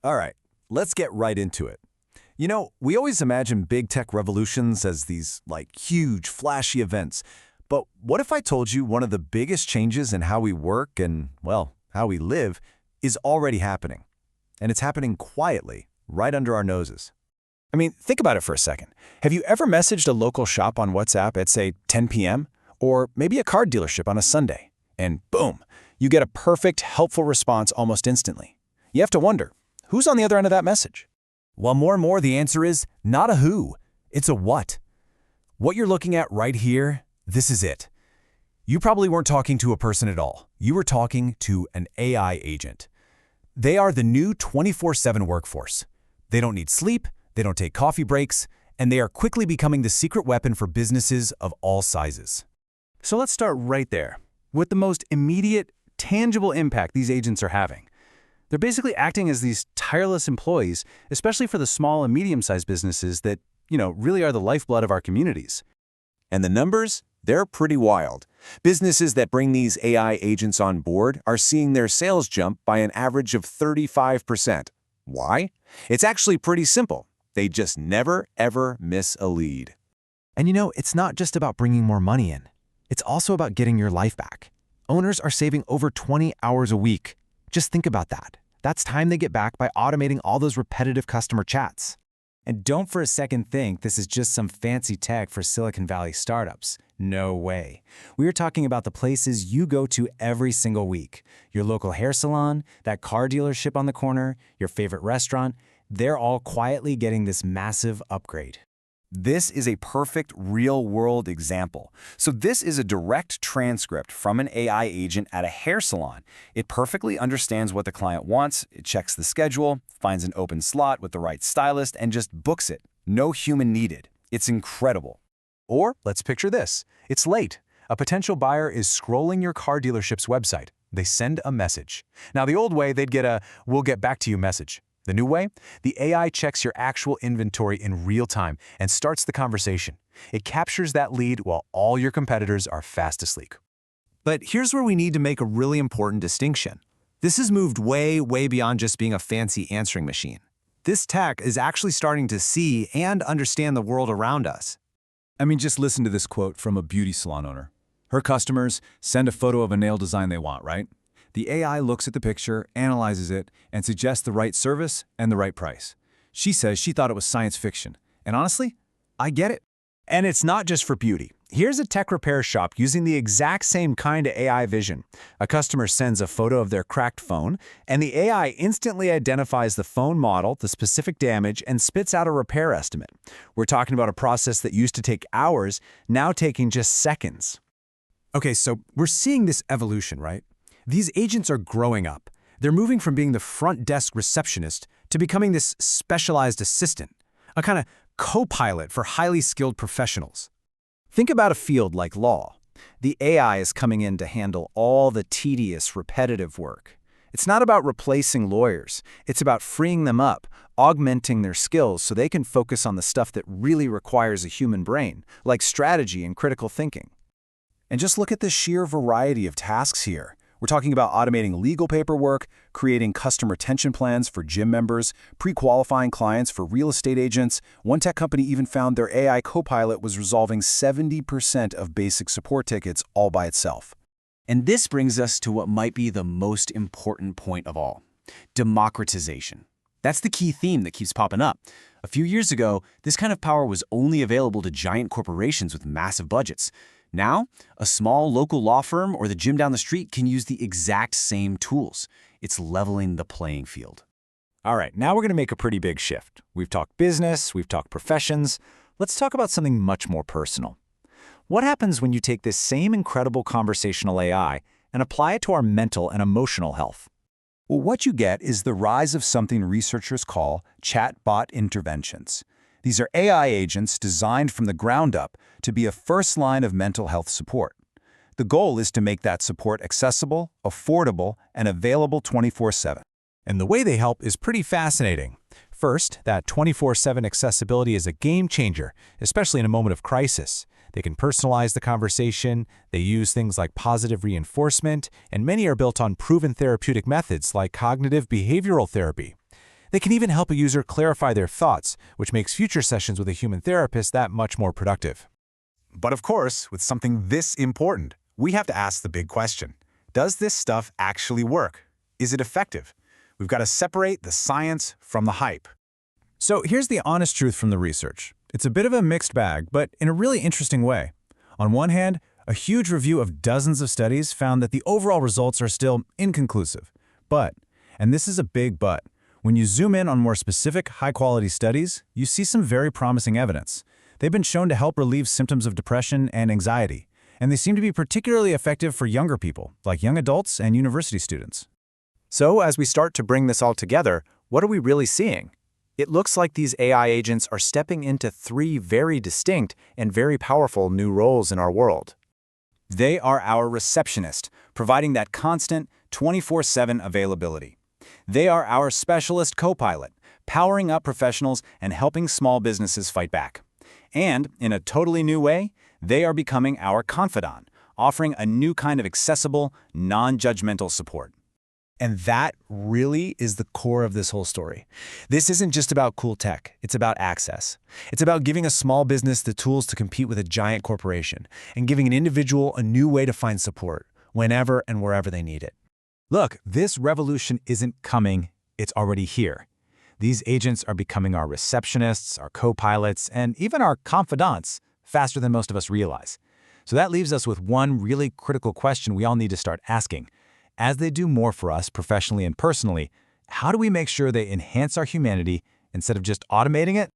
All right, let's get right into it. You know, we always imagine big tech revolutions as these, huge, flashy events. But what if I told you one of the biggest changes in how we work and, well, how we live is already happening? And it's happening quietly, right under our noses. I mean, think about it for a second. Have you ever messaged a local shop on WhatsApp at, say, 10 p.m.? Or maybe a car dealership on a Sunday? And boom, you get a perfect, helpful response almost instantly. You have to wonder, who's on the other end of that message? Well, more and more, the answer is not a who, it's a what. What you're looking at right here, this is it. You probably weren't talking to a person at all. You were talking to an AI agent. They are the new 24/7 workforce. They don't need sleep, they don't take coffee breaks, and they are quickly becoming the secret weapon for businesses of all sizes. So let's start right there, with the most immediate, tangible impact these agents are having. They're basically acting as these tireless employees, especially for the small and medium-sized businesses that, really are the lifeblood of our communities. And the numbers? They're pretty wild. Businesses that bring these AI agents on board are seeing their sales jump by an average of 35%. Why? It's actually pretty simple. They just never, ever miss a lead. And it's not just about bringing more money in. It's also about getting your life back. Owners are saving over 20 hours a week. Just think about that. That's time they get back by automating all those repetitive customer chats. And don't for a second think this is just some fancy tech for Silicon Valley startups. No way. We are talking about the places you go to every single week. Your local hair salon, that car dealership on the corner, your favorite restaurant, they're all quietly getting this massive upgrade. This is a perfect real-world example. So this is a direct transcript from an AI agent at a hair salon. It perfectly understands what the client wants, it checks the schedule, finds an open slot with the right stylist, and just books it. No human needed. It's incredible. Or let's picture this. It's late. A potential buyer is scrolling your car dealership's website. They send a message. Now, the old way, they'd get a "we'll get back to you" message. The new way, the AI checks your actual inventory in real time and starts the conversation. It captures that lead while all your competitors are fast asleep. But here's where we need to make a really important distinction. This has moved way, way beyond just being a fancy answering machine. This tech is actually starting to see and understand the world around us. I mean, just listen to this quote from a beauty salon owner. Her customers send a photo of a nail design they want, right? The AI looks at the picture, analyzes it, and suggests the right service and the right price. She says she thought it was science fiction. And honestly, I get it. And it's not just for beauty. Here's a tech repair shop using the exact same kind of AI vision. A customer sends a photo of their cracked phone, and the AI instantly identifies the phone model, the specific damage, and spits out a repair estimate. We're talking about a process that used to take hours, now taking just seconds. Okay, so we're seeing this evolution, right? These agents are growing up. They're moving from being the front desk receptionist to becoming this specialized assistant, a kind of co-pilot for highly skilled professionals. Think about a field like law. The AI is coming in to handle all the tedious, repetitive work. It's not about replacing lawyers. It's about freeing them up, augmenting their skills so they can focus on the stuff that really requires a human brain, like strategy and critical thinking. And just look at the sheer variety of tasks here. We're talking about automating legal paperwork, creating custom retention plans for gym members, pre-qualifying clients for real estate agents. One tech company even found their AI copilot was resolving 70% of basic support tickets all by itself. And this brings us to what might be the most important point of all: democratization. That's the key theme that keeps popping up. A few years ago, this kind of power was only available to giant corporations with massive budgets. Now, a small local law firm or the gym down the street can use the exact same tools. It's leveling the playing field. All right, now we're going to make a pretty big shift. We've talked business, we've talked professions. Let's talk about something much more personal. What happens when you take this same incredible conversational AI and apply it to our mental and emotional health? Well, what you get is the rise of something researchers call chatbot interventions. These are AI agents designed from the ground up to be a first line of mental health support. The goal is to make that support accessible, affordable, and available 24/7. And the way they help is pretty fascinating. First, that 24/7 accessibility is a game changer, especially in a moment of crisis. They can personalize the conversation, they use things like positive reinforcement, and many are built on proven therapeutic methods like cognitive behavioral therapy. They can even help a user clarify their thoughts, which makes future sessions with a human therapist that much more productive. But of course, with something this important, we have to ask the big question. Does this stuff actually work? Is it effective? We've got to separate the science from the hype. So here's the honest truth from the research. It's a bit of a mixed bag, but in a really interesting way. On one hand, a huge review of dozens of studies found that the overall results are still inconclusive. But, and this is a big but, when you zoom in on more specific, high-quality studies, you see some very promising evidence. They've been shown to help relieve symptoms of depression and anxiety, and they seem to be particularly effective for younger people, like young adults and university students. So as we start to bring this all together, what are we really seeing? It looks like these AI agents are stepping into three very distinct and very powerful new roles in our world. They are our receptionist, providing that constant 24/7 availability. They are our specialist Copilot, powering up professionals and helping small businesses fight back. And, in a totally new way, they are becoming our confidant, offering a new kind of accessible, non-judgmental support. And that really is the core of this whole story. This isn't just about cool tech, it's about access. It's about giving a small business the tools to compete with a giant corporation and giving an individual a new way to find support whenever and wherever they need it. Look, this revolution isn't coming, it's already here. These agents are becoming our receptionists, our co-pilots, and even our confidants faster than most of us realize. So that leaves us with one really critical question we all need to start asking. As they do more for us professionally and personally, how do we make sure they enhance our humanity instead of just automating it?